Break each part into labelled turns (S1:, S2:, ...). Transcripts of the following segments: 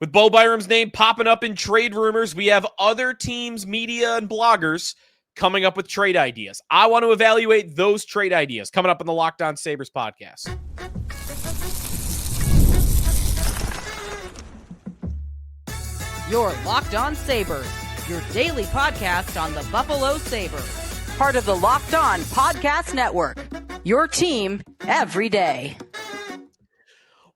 S1: With Bo Byram's name popping up in trade rumors, we have other teams, media, and bloggers coming up with trade ideas. I want to evaluate those trade ideas coming up in the Locked On Sabres podcast.
S2: You're Locked On Sabres, your daily podcast on the Buffalo Sabres. Part of the Locked On Podcast Network, your team every day.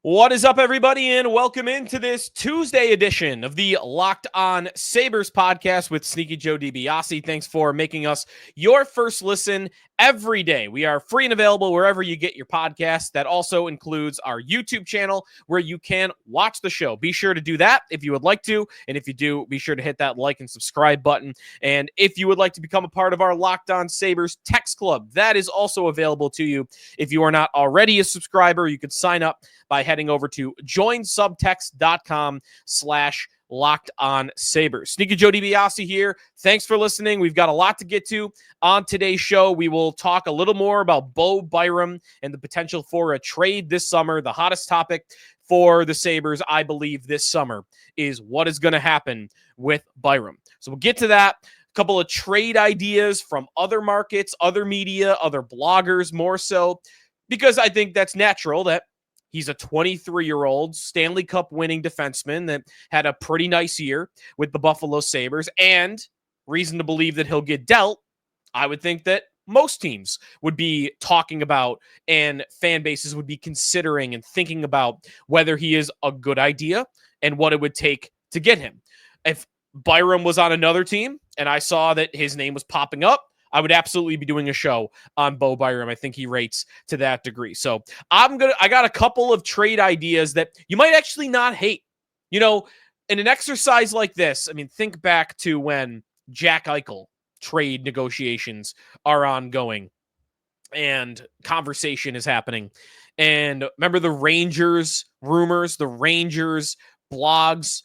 S1: What is up, everybody, and welcome into this Tuesday edition of the Locked On Sabres podcast with Sneaky Joe DiBiase. Thanks for making us your first listen every day. We are free and available wherever you get your podcasts. That also includes our YouTube channel where you can watch the show. Be sure to do that if you would like to, and if you do, be sure to hit that like and subscribe button. And if you would like to become a part of our Locked On Sabres text club, that is also available to you. If you are not already a subscriber, you can sign up by heading over to joinsubtext.com/LockedOnSabres. Sneaky Joe DiBiase here. Thanks for listening. We've got a lot to get to on today's show. We will talk a little more about Bo Byram and the potential for a trade this summer. The hottest topic for the Sabres, I believe, this summer is what is going to happen with Byram. So we'll get to that. A couple of trade ideas from other markets, other media, other bloggers more so, because I think that's natural that he's a 23-year-old Stanley Cup winning defenseman that had a pretty nice year with the Buffalo Sabres, and reason to believe that he'll get dealt. I would think that most teams would be talking about and fan bases would be considering and thinking about whether he is a good idea and what it would take to get him. If Byram was on another team and I saw that his name was popping up, I would absolutely be doing a show on Bo Byram. I think he rates to that degree. So I got a couple of trade ideas that you might actually not hate. You know, in an exercise like this, I mean, think back to when Jack Eichel trade negotiations are ongoing and conversation is happening. And remember the Rangers rumors, the Rangers blogs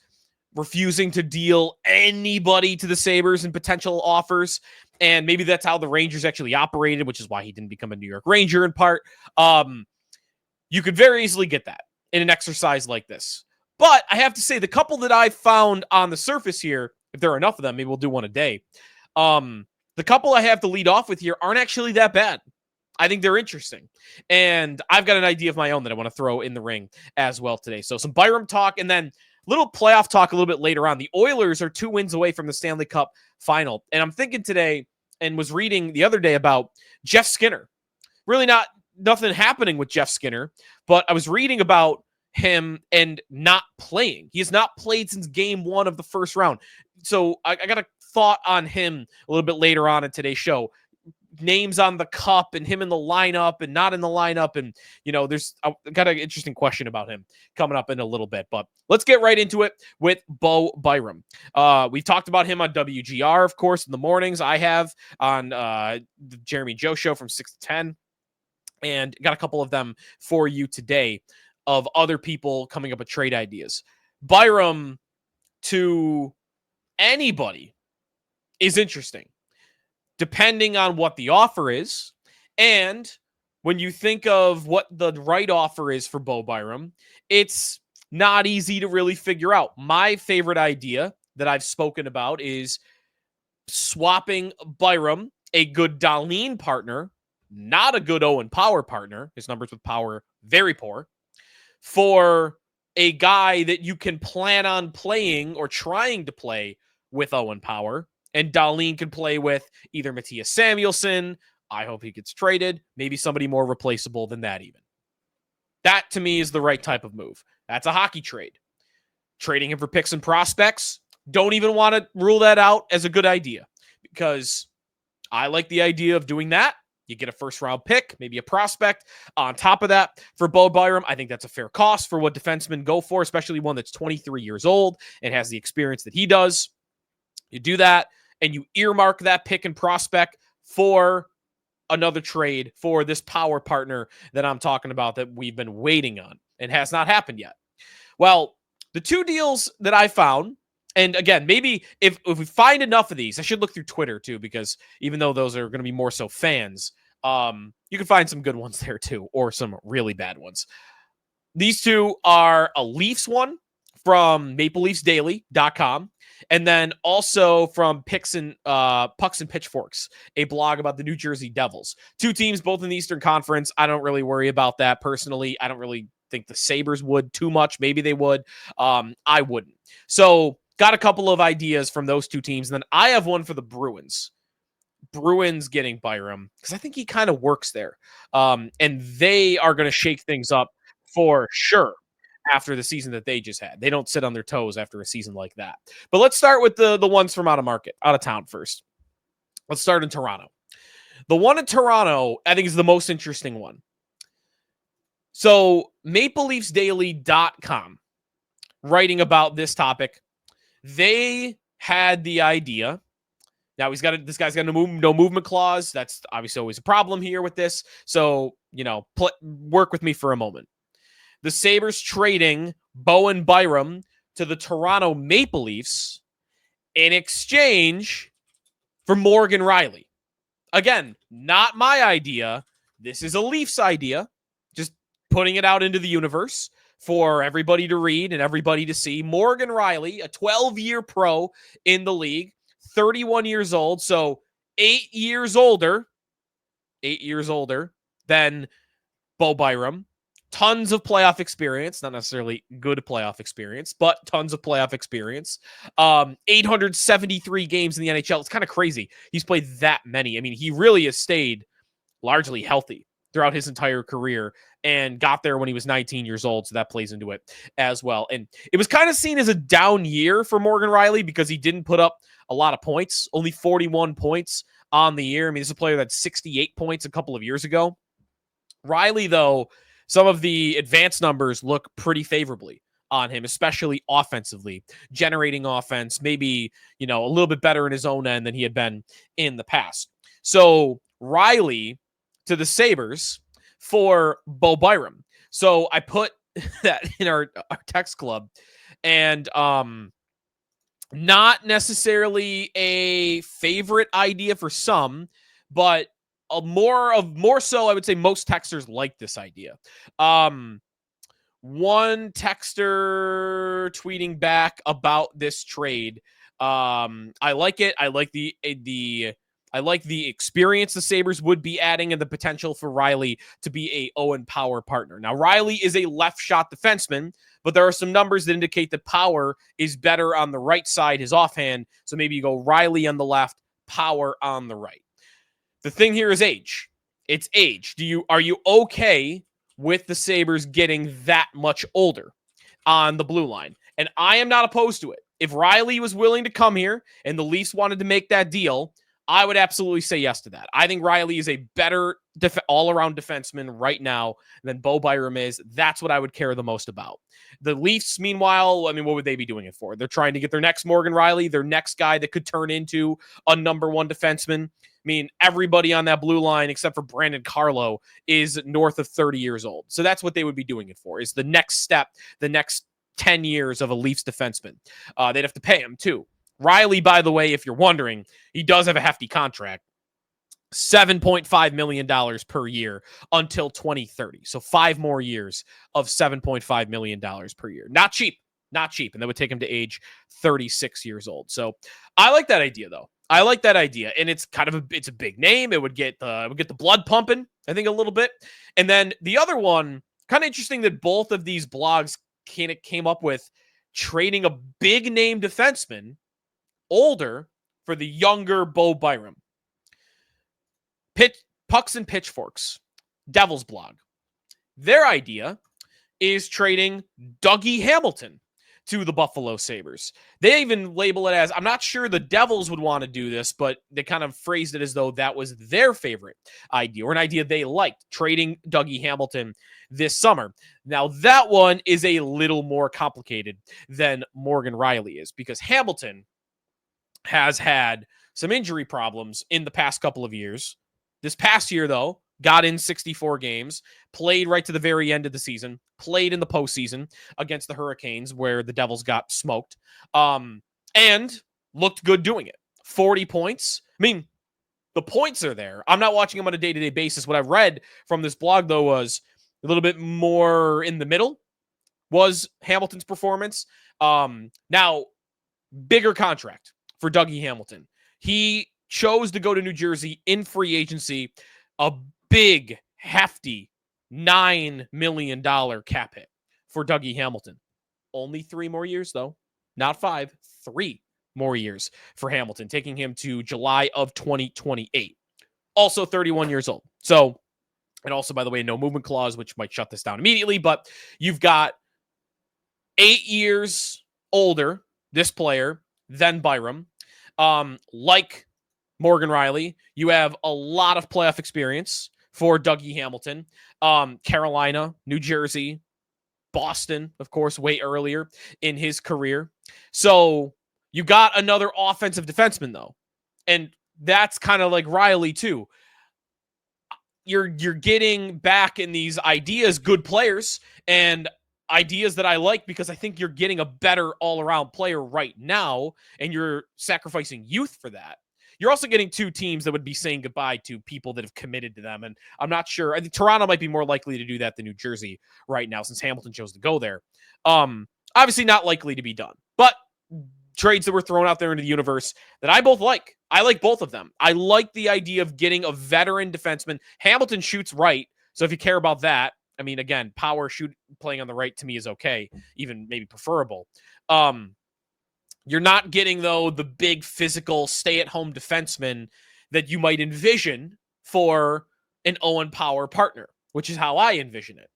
S1: refusing to deal anybody to the Sabres and potential offers. And maybe that's how the Rangers actually operated, which is why he didn't become a New York Ranger in part. You could very easily get that in an exercise like this. But I have to say, the couple that I found on the surface here, if there are enough of them, maybe we'll do one a day. The couple I have to lead off with here aren't actually that bad. I think they're interesting. And I've got an idea of my own that I want to throw in the ring as well today. So some Byram talk and then little playoff talk a little bit later on. The Oilers are 2 wins away from the Stanley Cup final. And I'm thinking today and was reading the other day about Jeff Skinner. Really nothing happening with Jeff Skinner, but I was reading about him and not playing. He has not played since game 1 of the first round. So I got a thought on him a little bit later on in today's show. Names on the cup and him in the lineup and not in the lineup. And, you know, I got an interesting question about him coming up in a little bit, but let's get right into it with Bo Byram. We've talked about him on WGR, of course, in the mornings. I have on the Jeremy Joe show from 6 to 10 and got a couple of them for you today of other people coming up with trade ideas. Byram to anybody is interesting, depending on what the offer is. And when you think of what the right offer is for Bo Byram, it's not easy to really figure out. My favorite idea that I've spoken about is swapping Byram, a good Dahlin partner, not a good Owen Power partner, his numbers with Power very poor, for a guy that you can plan on playing or trying to play with Owen Power. And Dahlin can play with either Matthias Samuelsson. I hope he gets traded. Maybe somebody more replaceable than that even. That, to me, is the right type of move. That's a hockey trade. Trading him for picks and prospects, don't even want to rule that out as a good idea, because I like the idea of doing that. You get a first-round pick, maybe a prospect. On top of that, for Bo Byram, I think that's a fair cost for what defensemen go for, especially one that's 23 years old and has the experience that he does. You do that, and you earmark that pick and prospect for another trade for this power partner that I'm talking about that we've been waiting on and has not happened yet. Well, the two deals that I found, and again, maybe if we find enough of these, I should look through Twitter too, because even though those are going to be more so fans, you can find some good ones there too, or some really bad ones. These two are a Leafs one from MapleLeafsDaily.com, and then also from Pucks and Pitchforks, a blog about the New Jersey Devils. Two teams, both in the Eastern Conference. I don't really worry about that personally. I don't really think the Sabres would too much. Maybe they would. I wouldn't. So got a couple of ideas from those two teams. And then I have one for the Bruins. Bruins getting Byram, because I think he kind of works there. And they are going to shake things up for sure after the season that they just had. They don't sit on their toes after a season like that. But let's start with the ones from out of town first. Let's start in Toronto. The one in Toronto, I think, is the most interesting one. So MapleLeafsDaily.com, writing about this topic, they had the idea. Now this guy's got no movement clause. That's obviously always a problem here with this. So, work with me for a moment. The Sabres trading Bowen Byram to the Toronto Maple Leafs in exchange for Morgan Rielly. Again, not my idea. This is a Leafs idea. Just putting it out into the universe for everybody to read and everybody to see. Morgan Rielly, a 12-year pro in the league, 31 years old, so 8 years older than Bo Byram. Tons of playoff experience, not necessarily good playoff experience, but tons of playoff experience. 873 games in the NHL. It's kind of crazy. He's played that many. I mean, he really has stayed largely healthy throughout his entire career and got there when he was 19 years old. So that plays into it as well. And it was kind of seen as a down year for Morgan Rielly because he didn't put up a lot of points, only 41 points on the year. I mean, this is a player that had 68 points a couple of years ago. Rielly, though, some of the advanced numbers look pretty favorably on him, especially offensively, generating offense, maybe, a little bit better in his own end than he had been in the past. So Rielly to the Sabres for Bo Byram. So I put that in our text club, and not necessarily a favorite idea for some, but more so, I would say most texters like this idea. One texter tweeting back about this trade. I like it. I like the experience the Sabres would be adding and the potential for Rielly to be a Owen Power partner. Now, Rielly is a left shot defenseman, but there are some numbers that indicate that Power is better on the right side, his offhand. So maybe you go Rielly on the left, Power on the right. The thing here is age. It's age. Are you okay with the Sabres getting that much older on the blue line? And I am not opposed to it. If Rielly was willing to come here and the Leafs wanted to make that deal, I would absolutely say yes to that. I think Rielly is a better all-around defenseman right now than Bo Byram is. That's what I would care the most about. The Leafs, meanwhile, I mean, what would they be doing it for? They're trying to get their next Morgan Rielly, their next guy that could turn into a number one defenseman. I mean, everybody on that blue line, except for Brandon Carlo, is north of 30 years old. So that's what they would be doing it for, is the next step, the next 10 years of a Leafs defenseman. They'd have to pay him, too. Rielly, by the way, if you're wondering, he does have a hefty contract. $7.5 million per year until 2030. So 5 more years of $7.5 million per year. Not cheap. And that would take him to age 36 years old. So I like that idea, though. I like that idea. And it's kind of it's a big name. It would get the blood pumping, I think, a little bit. And then the other one, kind of interesting that both of these blogs came up with trading a big name defenseman older for the younger Bo Byram. Pucks and Pitchforks, Devils blog. Their idea is trading Dougie Hamilton to the Buffalo Sabres. They even label it as, I'm not sure the Devils would want to do this, but they kind of phrased it as though that was their favorite idea, or an idea they liked, trading Dougie Hamilton this summer. Now, that one is a little more complicated than Morgan Rielly is, because Hamilton has had some injury problems in the past couple of years. This past year, though, got in 64 games, played right to the very end of the season, played in the postseason against the Hurricanes where the Devils got smoked, and looked good doing it. 40 points. I mean, the points are there. I'm not watching him on a day-to-day basis. What I've read from this blog, though, was a little bit more in the middle was Hamilton's performance. Now, bigger contract for Dougie Hamilton. He chose to go to New Jersey in free agency, a big, hefty $9 million cap hit for Dougie Hamilton. Only 3 more years, though. Not 5, 3 more years for Hamilton, taking him to July of 2028. Also 31 years old. So, and also, by the way, no movement clause, which might shut this down immediately, but you've got 8 years older, this player, than Byram. Like Morgan Rielly, you have a lot of playoff experience for Dougie Hamilton. Carolina, New Jersey, Boston, of course, way earlier in his career. So you got another offensive defenseman, though. And that's kind of like Rielly, too. You're getting back in these ideas, good players, and ideas that I like, because I think you're getting a better all-around player right now, and you're sacrificing youth for that. You're also getting 2 teams that would be saying goodbye to people that have committed to them, and I'm not sure. I think Toronto might be more likely to do that than New Jersey right now, since Hamilton chose to go there. Obviously not likely to be done, but trades that were thrown out there into the universe that I both like. I like both of them. I like the idea of getting a veteran defenseman. Hamilton shoots right, so if you care about that, I mean, again, power playing on the right to me is okay, even maybe preferable. You're not getting, though, the big physical stay-at-home defenseman that you might envision for an Owen Power partner, which is how I envision it.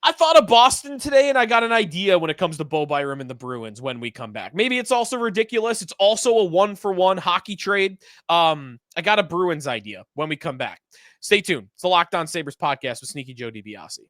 S1: I thought of Boston today, and I got an idea when it comes to Bo Byram and the Bruins when we come back. Maybe it's also ridiculous. It's also a 1-for-1 hockey trade. I got a Bruins idea when we come back. Stay tuned. It's the Locked On Sabres podcast with Sneaky Joe DiBiase.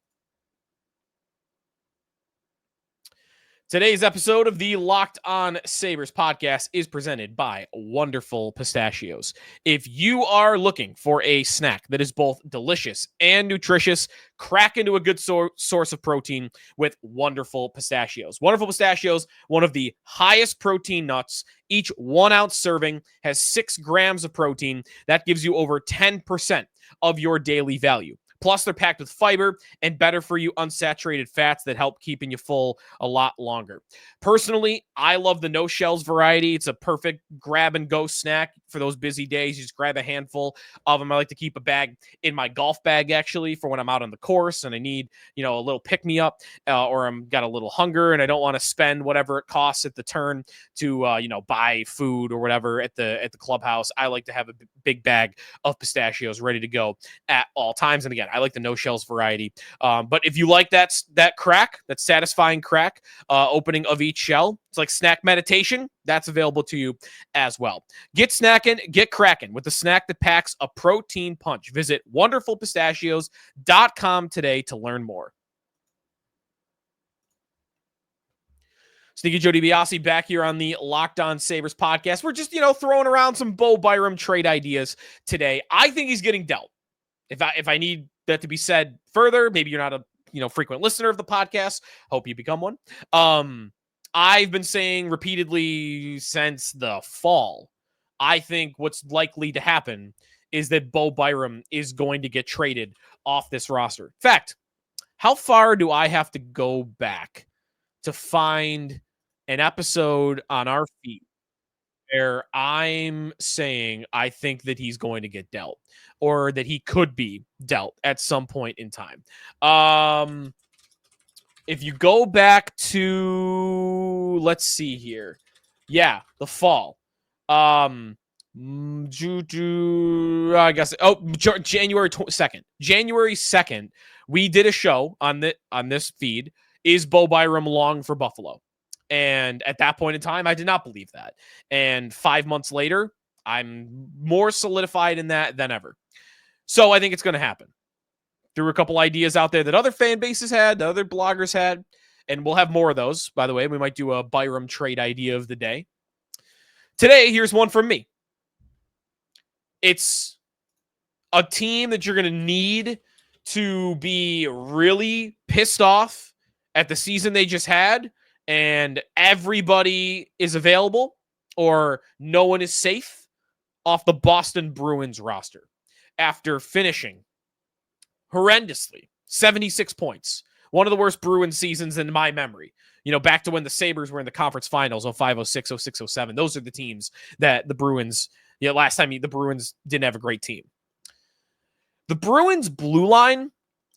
S1: Today's episode of the Locked On Sabres podcast is presented by Wonderful Pistachios. If you are looking for a snack that is both delicious and nutritious, crack into a good source of protein with Wonderful Pistachios. Wonderful Pistachios, one of the highest protein nuts. Each 1 ounce serving has 6 grams of protein. That gives you over 10% of your daily value. Plus, they're packed with fiber and better for you unsaturated fats that help keeping you full a lot longer. Personally, I love the no shells variety. It's a perfect grab and go snack for those busy days. You just grab a handful of them. I like to keep a bag in my golf bag, actually, for when I'm out on the course and I need, a little pick me up, or I'm got a little hunger and I don't want to spend whatever it costs at the turn to, buy food or whatever at the clubhouse. I like to have a big bag of pistachios ready to go at all times. And again, I like the no shells variety. But if you like that crack, that satisfying crack, opening of each shell, it's like snack meditation. That's available to you as well. Get snackin', get crackin' with the snack that packs a protein punch. Visit wonderfulpistachios.com today to learn more. Sneaky Joe DiBiase back here on the Locked On Sabres podcast. We're just, throwing around some Bo Byram trade ideas today. I think he's getting dealt. If I need that to be said further, maybe you're not a frequent listener of the podcast. Hope you become one. I've been saying repeatedly since the fall, I think what's likely to happen is that Bo Byram is going to get traded off this roster. In fact, how far do I have to go back to find an episode on our feed where I'm saying I think that he's going to get dealt, or that he could be dealt at some point in time? If you go back to, let's see here. Yeah, the fall. I guess, January 2nd. January 2nd, we did a show on this feed. Is Bo Byram long for Buffalo? And at that point in time, I did not believe that. And 5 months later, I'm more solidified in that than ever. So I think it's going to happen. Threw a couple ideas out there that other fan bases had, that other bloggers had, and we'll have more of those. By the way, we might do a Byram trade idea of the day. Today, here's one from me. It's a team that you're going to need to be really pissed off at the season they just had, and everybody is available, or no one is safe off the Boston Bruins roster after finishing horrendously 76 points One of the worst Bruins seasons in my memory. Back to when the Sabres were in the conference finals, 05, 06, 06, 07. Those are the teams that the Bruins, last time the Bruins didn't have a great team. The Bruins blue line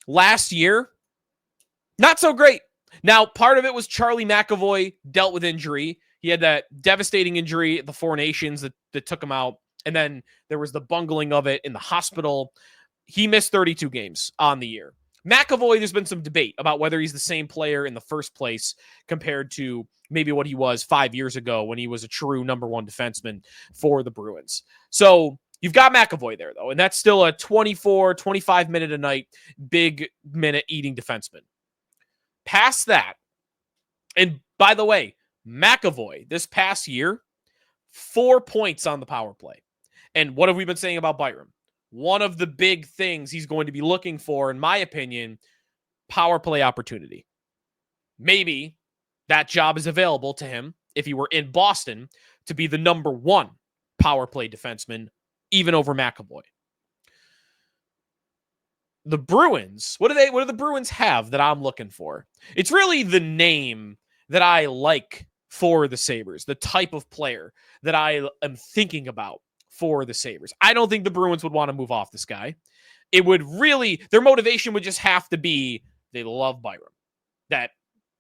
S1: last year, not so great. Now, part of it was Charlie McAvoy dealt with injury. He had that devastating injury at the Four Nations that took him out. And then there was the bungling of it in the hospital. He missed 32 games on the year. McAvoy, there's been some debate about whether he's the same player in the first place compared to maybe what he was 5 years ago when he was a true number one defenseman for the Bruins. So you've got McAvoy there, though, and that's still a 24, 25 minute a night, big minute eating defenseman. Past that, and by the way, McAvoy this past year, 4 points on the power play. And what have we been saying about Byram? One of the big things he's going to be looking for, in my opinion, power play opportunity. Maybe that job is available to him if he were in Boston to be the number one power play defenseman, even over McAvoy. The Bruins, what do the Bruins have that I'm looking for? It's really the name that I like for the Sabres, the type of player that I am thinking about for the Sabres. I don't think the Bruins would want to move off this guy. It would really, their motivation would just have to be they love Byram. That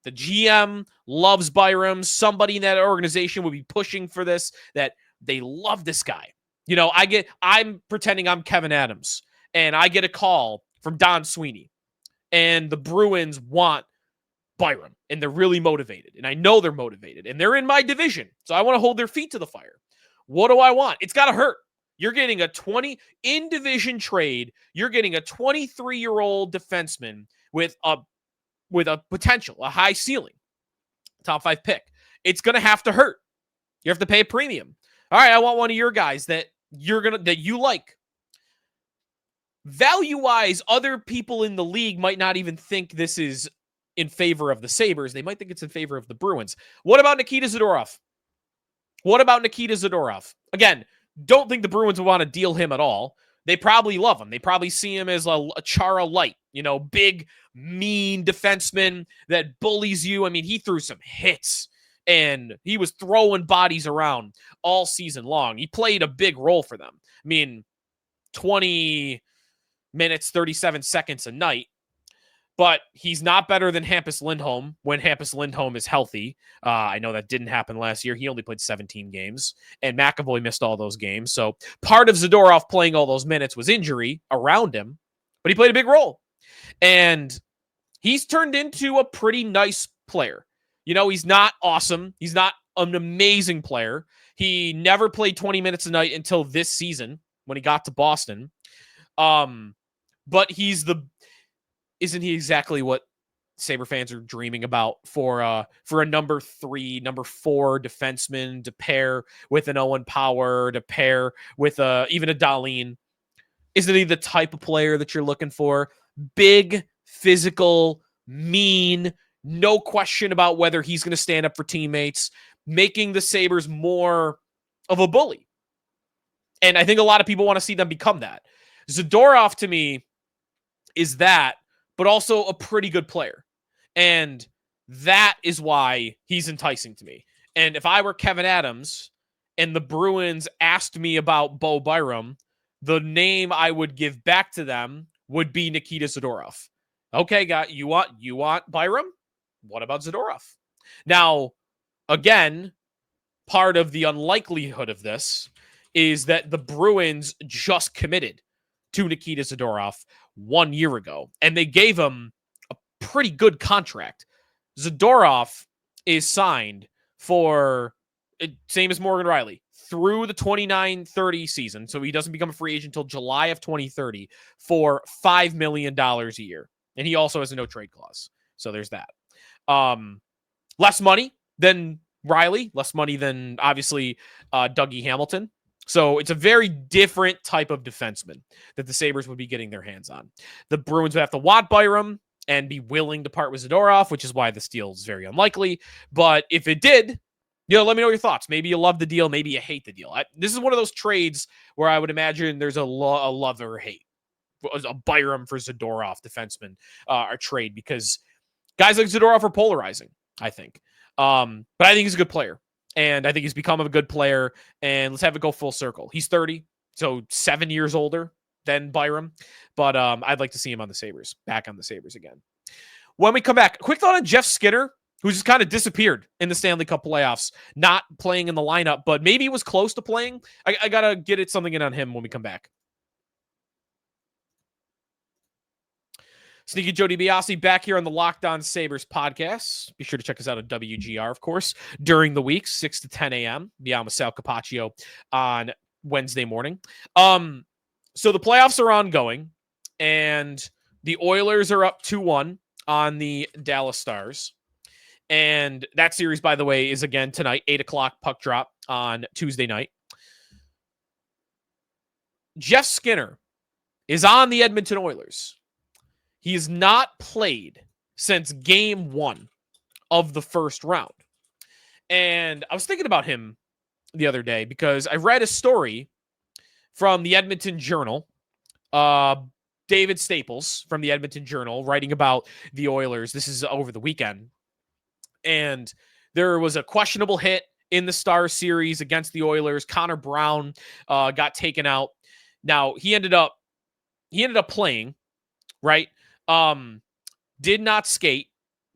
S1: the GM loves Byram. Somebody in that organization would be pushing for this, that they love this guy. I'm pretending I'm Kevin Adams, and I get a call from Don Sweeney, and the Bruins want Byram, and they're really motivated, and I know they're motivated, and they're in my division, so I want to hold their feet to the fire. What do I want? It's got to hurt. You're getting in division trade. You're getting a 23-year-old defenseman with a potential, a high ceiling, top 5 pick. It's going to have to hurt. You have to pay a premium. All right, I want one of your guys that you like. Value-wise, other people in the league might not even think this is in favor of the Sabres. They might think it's in favor of the Bruins. What about Nikita Zadorov? Again, don't think the Bruins would want to deal him at all. They probably love him. They probably see him as a Chara light, big, mean defenseman that bullies you. I mean, he threw some hits, and he was throwing bodies around all season long. He played a big role for them. I mean, 20 minutes, 37 seconds a night. But he's not better than Hampus Lindholm when Hampus Lindholm is healthy. I know that didn't happen last year. He only played 17 games, and McAvoy missed all those games. So part of Zadorov playing all those minutes was injury around him, but he played a big role. And he's turned into a pretty nice player. He's not awesome. He's not an amazing player. He never played 20 minutes a night until this season when he got to Boston. But isn't he exactly what Sabre fans are dreaming about for a number 3, number 4 defenseman to pair with an Owen Power, to pair with even a Dahlin? Isn't he the type of player that you're looking for? Big, physical, mean, no question about whether he's going to stand up for teammates, making the Sabres more of a bully. And I think a lot of people want to see them become that. Zadorov, to me, is that, but also a pretty good player. And that is why he's enticing to me. And if I were Kevin Adams and the Bruins asked me about Bo Byram, the name I would give back to them would be Nikita Zadorov. Okay, guy, you want Byram? What about Zadorov? Now, again, part of the unlikelihood of this is that the Bruins just committed to Nikita Zadorov 1 year ago, and they gave him a pretty good contract. Zadorov is signed for, same as Morgan Rielly, through the 29-30 season, so he doesn't become a free agent until July of 2030, for $5 million a year. And he also has a no-trade clause. So there's that. Less money than Rielly, less money than, obviously, Dougie Hamilton. So it's a very different type of defenseman that the Sabres would be getting their hands on. The Bruins would have to want Byram and be willing to part with Zadorov, which is why this deal is very unlikely. But if it did, let me know your thoughts. Maybe you love the deal. Maybe you hate the deal. This is one of those trades where I would imagine there's a love or hate. A Byram for Zadorov defenseman or trade, because Guys like Zadorov are polarizing, I think. But I think he's a good player. And I think he's become a good player. And let's have it go full circle. He's 30, so 7 years older than Byram. But I'd like to see him on the Sabres, back on the Sabres again. When we come back, quick thought on Jeff Skinner, who just kind of disappeared in the Stanley Cup playoffs, not playing in the lineup, but maybe he was close to playing. I got to get something in on him when we come back. Sneaky Joe DiBiase back here on the Locked On Sabres podcast. Be sure to check us out at WGR, of course, during the week, 6 to 10 a.m. Beyond with Sal Capaccio on Wednesday morning. So the playoffs are ongoing, and the Oilers are up 2-1 on the Dallas Stars. And that series, by the way, is again tonight, 8 o'clock puck drop on Tuesday night. Jeff Skinner is on the Edmonton Oilers. He has not played since game 1 of the first round. And I was thinking about him the other day because I read a story from the Edmonton Journal. David Staples from the Edmonton Journal writing about the Oilers. This is over the weekend. And there was a questionable hit in the Stars series against the Oilers. Connor Brown got taken out. Now, he ended up playing, right? Did not skate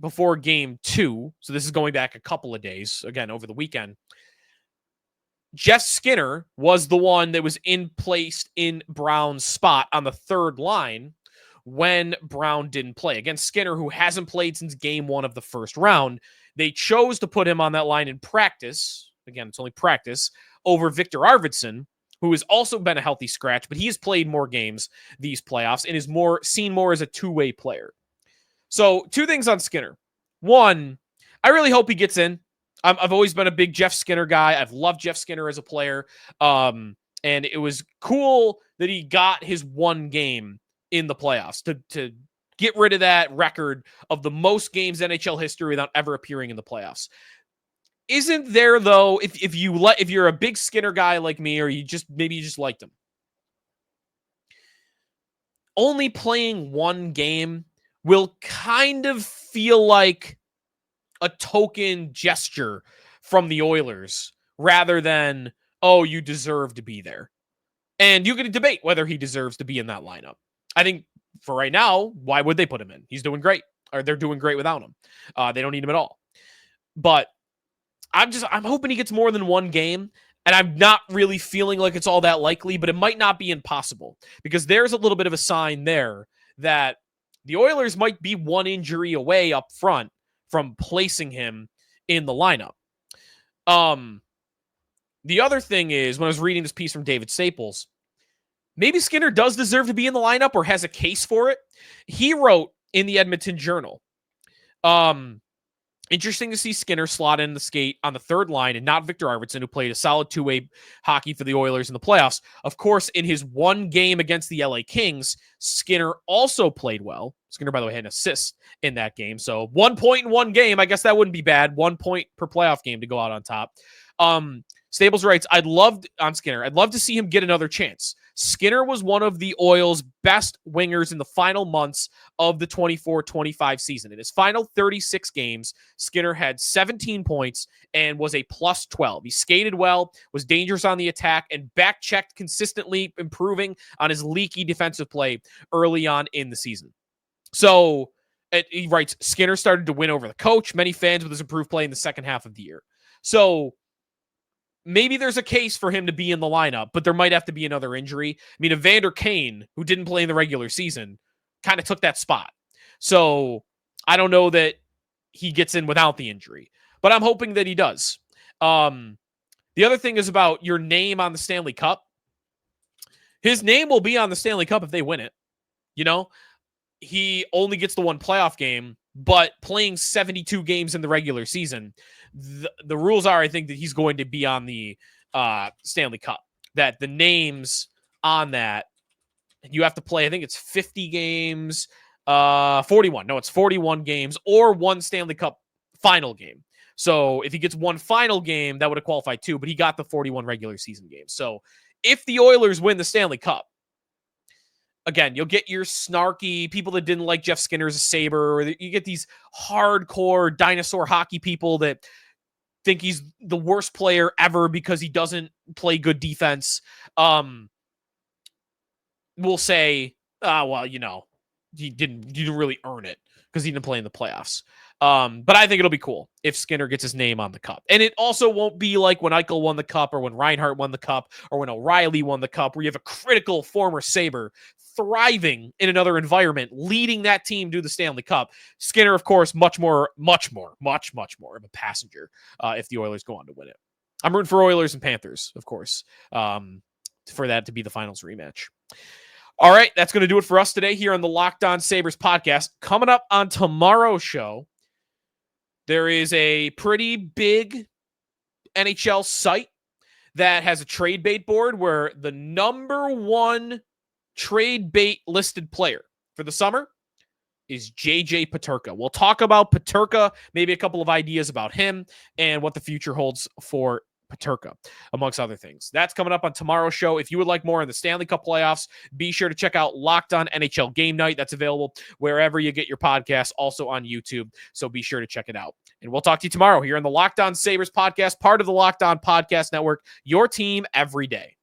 S1: before game 2. So this is going back a couple of days, again, over the weekend. Jeff Skinner was the one that was placed in Brown's spot on the third line when Brown didn't play. Again, Skinner, who hasn't played since game 1 of the first round, they chose to put him on that line in practice. Again, it's only practice over Victor Arvidsson, who has also been a healthy scratch, but he has played more games these playoffs and is seen more as a two-way player. So 2 things on Skinner. 1, I really hope he gets in. I've always been a big Jeff Skinner guy. I've loved Jeff Skinner as a player. And it was cool that he got his 1 game in the playoffs to get rid of that record of the most games in NHL history without ever appearing in the playoffs. Isn't there, though, if you're a big Skinner guy like me, or maybe you just liked him, only playing 1 game will kind of feel like a token gesture from the Oilers rather than, oh, you deserve to be there. And you can debate whether he deserves to be in that lineup. I think for right now, why would they put him in? He's doing great, or they're doing great without him. They don't need him at all. But I'm hoping he gets more than 1 game, and I'm not really feeling like it's all that likely, but it might not be impossible because there's a little bit of a sign there that the Oilers might be 1 injury away up front from placing him in the lineup. The other thing is, when I was reading this piece from David Staples, maybe Skinner does deserve to be in the lineup or has a case for it. He wrote in the Edmonton Journal, interesting to see Skinner slot in the skate on the third line and not Victor Arvidsson, who played a solid 2-way hockey for the Oilers in the playoffs. Of course, in his 1 game against the LA Kings, Skinner also played well. Skinner, by the way, had an assist in that game. So 1 point in 1 game, I guess that wouldn't be bad. 1 point per playoff game to go out on top. Staples writes, I'd love to see him get another chance. Skinner was one of the Oil's best wingers in the final months of the 24-25 season. In his final 36 games, Skinner had 17 points and was a plus 12. He skated well, was dangerous on the attack, and back-checked consistently, improving on his leaky defensive play early on in the season. So he writes, Skinner started to win over the coach, many fans with his improved play in the second half of the year. So maybe there's a case for him to be in the lineup, but there might have to be another injury. I mean, Evander Kane, who didn't play in the regular season, kind of took that spot. So I don't know that he gets in without the injury, but I'm hoping that he does. The other thing is about your name on the Stanley Cup. His name will be on the Stanley Cup if they win it. You know, he only gets the 1 playoff game, but playing 72 games in the regular season, the rules are, I think, that he's going to be on the Stanley Cup. That the names on that, you have to play, I think it's 50 games, 41. No, it's 41 games or 1 Stanley Cup final game. So if he gets 1 final game, that would have qualified 2, but he got the 41 regular season games. So if the Oilers win the Stanley Cup, again, you'll get your snarky people that didn't like Jeff Skinner as a Sabre, or you get these hardcore dinosaur hockey people that think he's the worst player ever because he doesn't play good defense. Will say, well, he didn't really earn it because he didn't play in the playoffs. But I think it'll be cool if Skinner gets his name on the cup. And it also won't be like when Eichel won the cup or when Reinhart won the cup or when O'Reilly won the cup, where you have a critical former Sabre thriving in another environment, leading that team to the Stanley Cup. Skinner, of course, much more of a passenger if the Oilers go on to win it. I'm rooting for Oilers and Panthers, of course, for that to be the finals rematch. All right, that's going to do it for us today here on the Locked On Sabres podcast. Coming up on tomorrow's show, there is a pretty big NHL site that has a trade bait board where the number one trade bait listed player for the summer is JJ Peterka. We'll talk about Peterka, maybe a couple of ideas about him and what the future holds for Peterka, amongst other things. That's coming up on tomorrow's show. If you would like more on the Stanley Cup playoffs, be sure to check out Locked On NHL Game Night. That's available wherever you get your podcasts, also on YouTube. So be sure to check it out. And we'll talk to you tomorrow here on the Locked On Sabres podcast, part of the Locked On Podcast Network, your team every day.